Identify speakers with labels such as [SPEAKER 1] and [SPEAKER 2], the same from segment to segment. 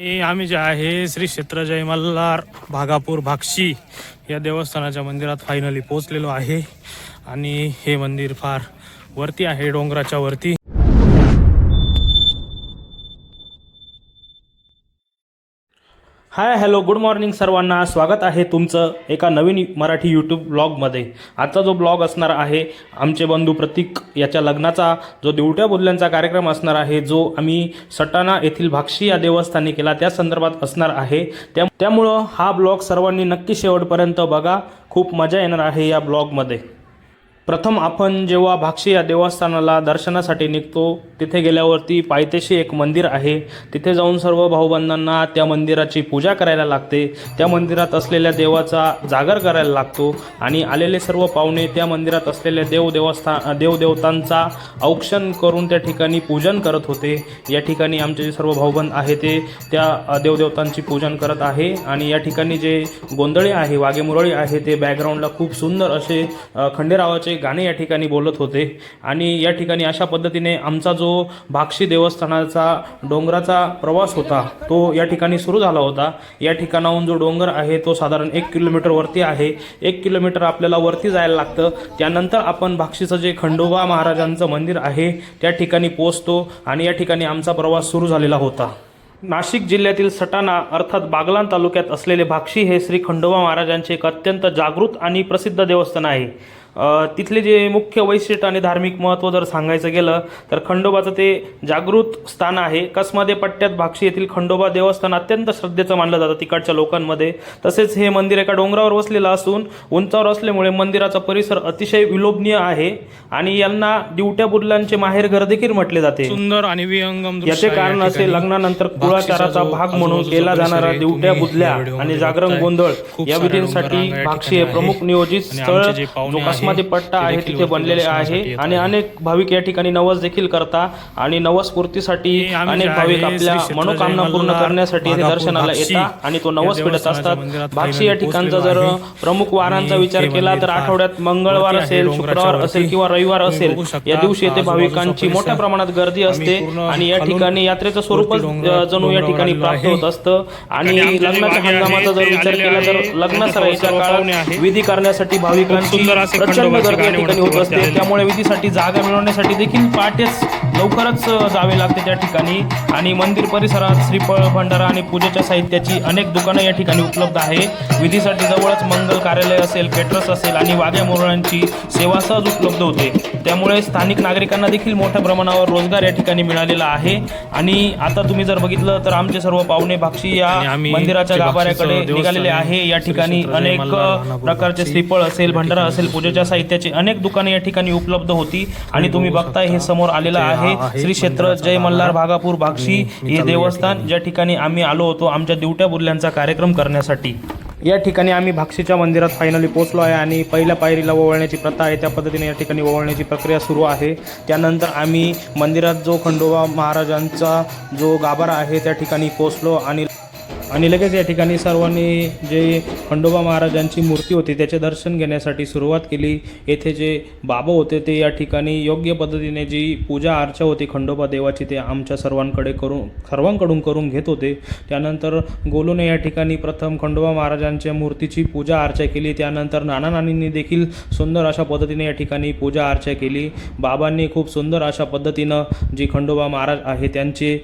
[SPEAKER 1] आम्ही जे आहे श्री क्षेत्र जय मल्हार भागापूर भाक्षी या देवस्थानाच्या मंदिरात फायनली पोहोचलेलो आहे आणि हे मंदिर फार वरती आहे, डोंगराच्या वरती। हाय हॅलो गुड मॉर्निंग सर्वांना, स्वागत आहे तुमचं एका नवीन मराठी यूट्यूब ब्लॉगमध्ये। आजचा जो ब्लॉग असणार आहे आमचे बंधू प्रतीक याच्या लग्नाचा जो दिवट्या बुधल्यांचा कार्यक्रम असणार आहे, जो आम्ही सटाणा येथील भाक्षी या देवस्थानी केला त्या संदर्भात असणार आहे। त्यामुळं हा ब्लॉग सर्वांनी नक्की शेवटपर्यंत बघा, खूप मजा येणार आहे या ब्लॉगमध्ये। प्रथम आपण जेव्हा भाक्षी या देवस्थानाला दर्शनासाठी निघतो, तिथे गेल्यावरती पायथ्याशी एक मंदिर आहे, तिथे जाऊन सर्व भाऊबंधांना त्या मंदिराची पूजा करायला लागते। त्या मंदिरात असलेल्या देवाचा जागर करायला लागतो आणि आलेले सर्व पाहुणे त्या मंदिरात असलेल्या देवदेवतांचा औक्षण करून त्या ठिकाणी पूजन करत होते। या ठिकाणी आमचे जे सर्व भाऊबंध आहे ते त्या देवदेवतांची पूजन करत आहे आणि या ठिकाणी जे गोंधळी आहे, वाघे मुरळी आहे, ते बॅकग्राऊंडला खूप सुंदर असे खंडेरावाचे गाणे या ठिकाणी बोलत होते। आणि या ठिकाणी अशा पद्धतीने आमचा जो भाक्षी देवस्थानाचा डोंगराचा प्रवास होता तो या ठिकाणी सुरू झाला होता। या ठिकाणाहून जो डोंगर आहे तो साधारण 1 किलोमीटर वरती आहे। 1 किलोमीटर आपल्याला वरती जायला लागतं, त्यानंतर आपण भाक्षीचं जे खंडोबा महाराजांचं मंदिर आहे त्या ठिकाणी पोहोचतो आणि या ठिकाणी आमचा प्रवास सुरू झालेला होता। नाशिक जिल्ह्यातील सटाणा अर्थात बागलाण तालुक्यात असलेले भाक्षी हे श्री खंडोबा महाराजांचे एक अत्यंत जागृत आणि प्रसिद्ध देवस्थान आहे। तिथले जे मुख्य वैशिष्ट्य आणि धार्मिक महत्त्व जर सांगायचं गेलं तर खंडोबाचं ते जागृत स्थान आहे। कसमध्ये पट्ट्यात भाक्षी येथील खंडोबा देवस्थान अत्यंत श्रद्धेचं मानलं जातं तिकडच्या लोकांमध्ये। तसेच हे मंदिर एका डोंगरावर वसलेलं असून उंचावर असल्यामुळे मंदिराचा परिसर अतिशय विलोभनीय आहे आणि यांना दिवट्या बुधल्यांचे माहेर घर देखील म्हटले जाते। सुंदर आणि विहंगम याचे कारण असे लग्नानंतर कुळाचाराचा भाग म्हणून केला जाणारा दिवट्या बुधल्या आणि जागरण गोंधळ या विधींसाठी भाक्षी हे प्रमुख नियोजित स्थळ मध्ये पट्टा आहे तिथे बनलेले आहे आणि अनेक भाविक या ठिकाणी नवस देखील करतात आणि नवस पूर्तीसाठी अनेक भाविक आपल्या मनोकामना पूर्ण करण्यासाठी इथे दर्शनाला येतात आणि तो नवस फेडत असतात। भाक्षी या ठिकाणचा जर प्रमुख वारांचा विचार केला तर आठवड्यात मंगळवार असेल, शुक्रवार असेल किंवा रविवार असेल, या दिवशी येथे भाविकांची मोठ्या प्रमाणात गर्दी असते आणि या ठिकाणी यात्रेचं स्वरूप जणू या ठिकाणी प्राप्त होत असतं। आणि लग्नाच्या हंगामाचा जर विचार केला तर लग्नासराईच्या काळात विधी करण्यासाठी भाविकांची प्रचंड गर्दी या ठिकाणी होत असते, त्यामुळे विधीसाठी जागा मिळवण्यासाठी देखील पहाटेच लवकरच जावे लागते त्या ठिकाणी। आणि मंदिर परिसरात श्रीफळ, भंडारा आणि पूजेच्या साहित्याची अनेक दुकानं या ठिकाणी उपलब्ध आहे। विधीसाठी जवळच मंगल कार्यालय असेल, केटरर्स असेल आणि वाघ्या मुरळ्यांची सेवा सहज उपलब्ध होते, त्यामुळे स्थानिक नागरिकांना देखील मोठ्या प्रमाणावर रोजगार या ठिकाणी मिळालेला आहे। आणि आता तुम्ही जर बघितलं तर आमचे सर्व पाहुणे भाक्षी या मंदिराच्या गाभाऱ्याकडे निघालेले आहे। या ठिकाणी अनेक प्रकारचे श्रीफळ असेल, भंडारा असेल, पूजेच्या साहित्याची अनेक दुकाने या ठिकाणी उपलब्ध होती आणि तुम्ही बघताय हे समोर आलेलं आहे श्री क्षेत्र जय मल्हार भागापूर भाक्षी हे देवस्थान, ज्या ठिकाणी आम्ही आलो होतो आमच्या दिवट्या बुधल्यांचा कार्यक्रम करण्यासाठी। या ठिकाणी आम्ही भाक्षीच्या मंदिरात फायनली पोहोचलो आहे आणि पहिल्या पायरीला ओवाळण्याची प्रथा आहे त्या पद्धतीने या ठिकाणी ओवाळण्याची प्रक्रिया सुरू आहे। त्यानंतर आम्ही मंदिरात जो खंडोबा महाराजांचा जो गाभारा आहे त्या ठिकाणी पोहोचलो आणि लगेच या ठिकाणी सर्वांनी जे खंडोबा महाराजांची मूर्ती होती त्याचे दर्शन घेण्यासाठी सुरुवात केली। येथे जे बाबा होते ते या ठिकाणी योग्य पद्धतीने जी पूजा अर्चा होती खंडोबा देवाची ते आमच्या सर्वांकडून करून घेत होते। त्यानंतर गोलूने या ठिकाणी प्रथम खंडोबा महाराजांच्या मूर्तीची पूजा अर्चा केली, त्यानंतर नाना नानींनी देखील सुंदर अशा पद्धतीने या ठिकाणी पूजा अर्चा केली। बाबांनी खूप सुंदर अशा पद्धतीनं जी खंडोबा महाराज आहे त्यांचे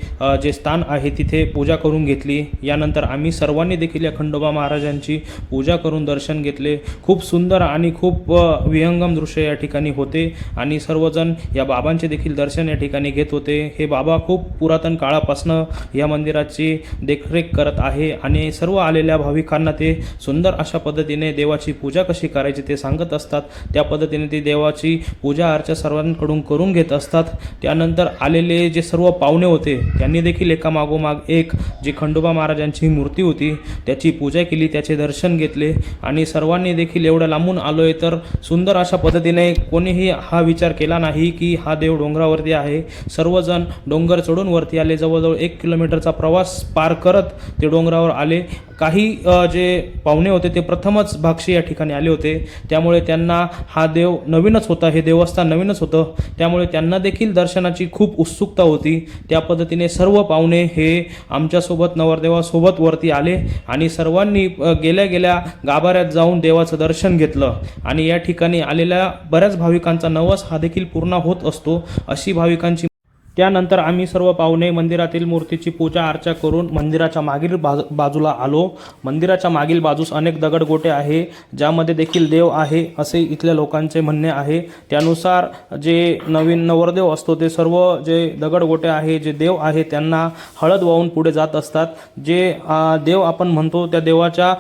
[SPEAKER 1] जे स्थान आहे तिथे पूजा करून घेतली। यानंतर आम्ही सर्वांनी देखील या खंडोबा महाराजांची पूजा करून दर्शन घेतले। खूप सुंदर आणि खूप विहंगम दृश्य या ठिकाणी होते आणि सर्वजण या बाबांचे देखील दर्शन या ठिकाणी घेत होते। हे बाबा खूप पुरातन काळापासून या मंदिराची देखरेख करत आहे आणि सर्व आलेल्या भाविकांना ते सुंदर अशा पद्धतीने देवाची पूजा कशी करायची ते सांगत असतात, त्या पद्धतीने ते देवाची पूजा अर्चा सर्वांकडून करून घेत असतात। त्यानंतर आलेले जे सर्व पाहुणे होते त्यांनी देखील एकामागोमाग एक जी खंडोबा महाराजांची मूर्ती होती त्याची पूजा केली, त्याचे दर्शन घेतले आणि सर्वांनी देखील एवढ्या लांबून आलोय तर सुंदर अशा पद्धतीने कोणीही हा विचार केला नाही की हा देव डोंगरावरती आहे। सर्वजण डोंगर चढून वरती आले, जवळजवळ 1 किलोमीटरचा प्रवास पार करत ते डोंगरावर आले। काही जे पाहुणे होते ते प्रथमच भाक्षी या ठिकाणी आले होते, त्यामुळे त्यांना हा देव नवीनच होता, हे देवस्थान नवीनच होतं, त्यामुळे त्यांना देखील दर्शनाची खूप उत्सुकता होती. त्या पद्धतीने सर्व पाहुणे हे आमच्यासोबत नवरदेवासोबत वरती आले आणि सर्वांनी गेल्या गेल्या गाभाऱ्यात जाऊन देवाचं दर्शन घेतलं आणि या ठिकाणी आलेल्या बऱ्याच भाविकांचा नवस हा देखील पूर्ण होत असतो अशी भाविकांची. त्यानंतर आम्ही सर्व पाहुणे मंदिरातील मूर्तीची पूजा अर्चा करून मंदिराच्या मागील बाजूला आलो. मंदिराच्या मागील बाजूस अनेक दगडगोटे आहे, ज्यामध्ये देखील देव आहे असे इथल्या लोकांचे म्हणणे आहे. त्यानुसार जे नवीन नवरदेव असतो ते सर्व जे दगडगोटे आहे, जे देव आहे, त्यांना हळद वाहून पुढे जात असतात. जे देव आपण म्हणतो त्या देवाच्या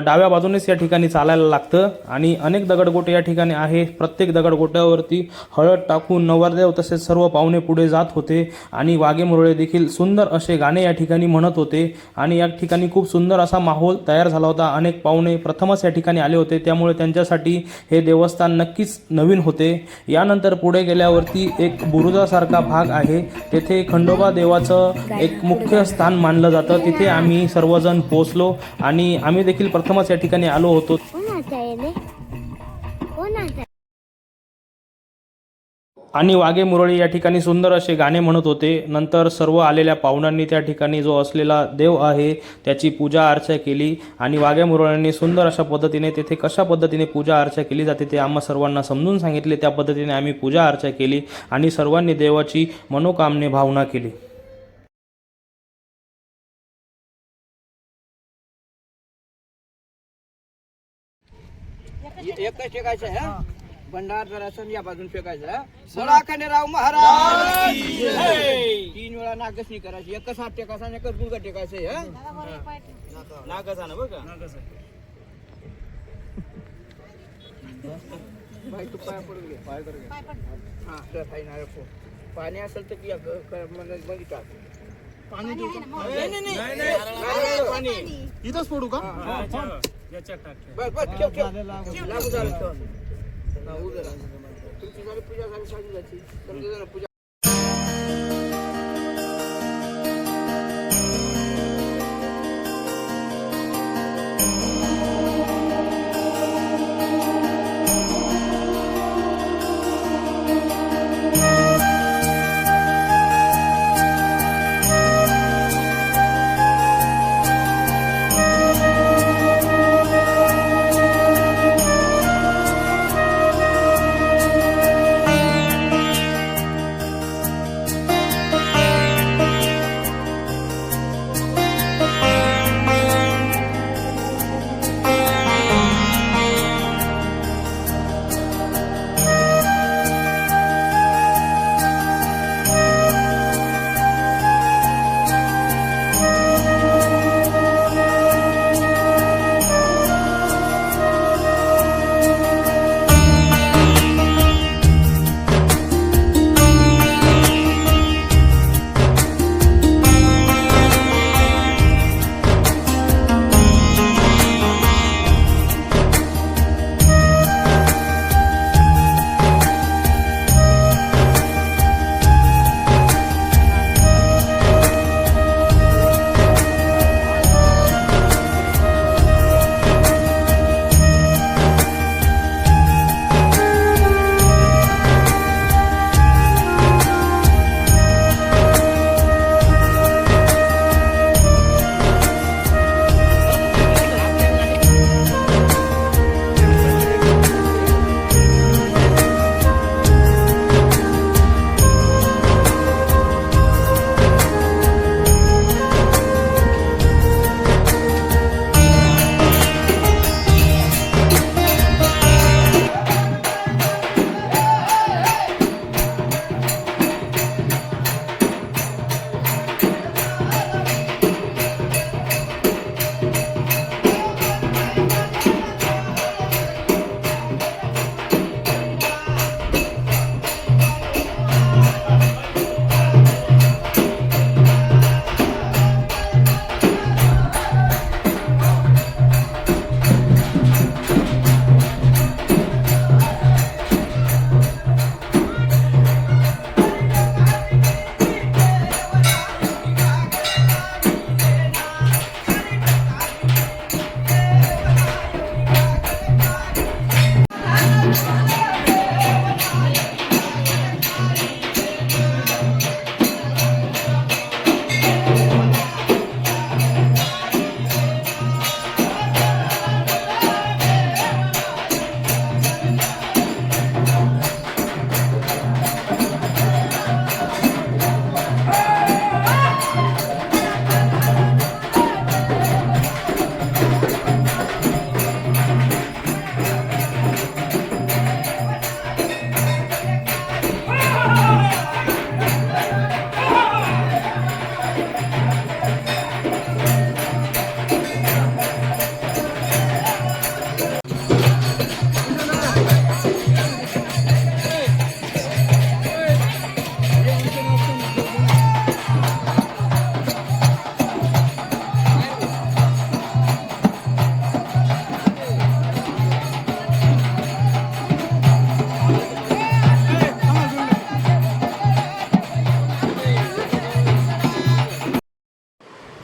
[SPEAKER 1] डाव्या बाजूनेच या ठिकाणी चालायला लागतं आणि अनेक दगडगोटे या ठिकाणी आहे. प्रत्येक दगडगोट्यावरती हळद टाकून नवरदेव तसेच सर्व पाहुणे पुढे जात होते आणि वाघे मुरळे देखील सुंदर असे गाणे या ठिकाणी म्हणत होते आणि या ठिकाणी खूप सुंदर असा माहोल तयार झाला होता. अनेक पाहुणे प्रथमच या ठिकाणी आले होते, त्यामुळे त्यांच्यासाठी हे देवस्थान नक्कीच नवीन होते. यानंतर पुढे गेल्यावरती एक बुरुजासारखा भाग आहे, तेथे खंडोबा देवाचं एक मुख्य स्थान मानलं जातं. तिथे आम्ही सर्वजण पोहोचलो आणि आम्ही देखील प्रथमच या ठिकाणी आलो होतो. आणि वाघे मुरळी या ठिकाणी सुंदर असे गाणे म्हणत होते. नंतर सर्व आलेल्या पाहुण्यांनी त्या ठिकाणी जो असलेला देव आहे त्याची पूजा अर्चा केली आणि वाघे मुरळ्यांनी सुंदर अशा पद्धतीने तेथे कशा पद्धतीने पूजा अर्चा केली जाते ते आम्हा सर्वांना समजून सांगितले. त्या पद्धतीने आम्ही पूजा अर्चा केली आणि सर्वांनी देवाची मनोकामने भावना केली.
[SPEAKER 2] एकच टेकायचं आहे, भंडार जरासन या बाजून फेकायचं. बोला खंडेराव महाराज की जय. 3 वेळा नागसनी करायची, एकच हात टेकायचा आणि एकच गुडघा टेकायचं. नागस ना बघा, भाई तू पाय पडून घे, पाय कर घे. हा तर काही नाही, पाणी असेल तर की मध्ये टाक. पाणी पाणी इथंच पडू का? बस बस ठेव ठेव लागू झालं. तुमची झाली पूजा, झाली साजू जायची समजा पूजा.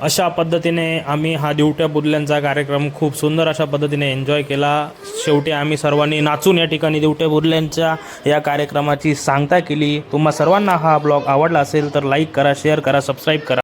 [SPEAKER 1] अशा पद्धतीने आम्ही हा दिवट्या बुदल्यांचा कार्यक्रम खूप सुंदर अशा पद्धतीने एन्जॉय केला. शेवटी आम्ही सर्वांनी नाचून या ठिकाणी दिवट्या बुदल्यांच्या या कार्यक्रमाची सांगता केली. तुम्हा सर्वांना हा ब्लॉग आवडला असेल तर लाईक करा, शेअर करा, सबस्क्राईब करा.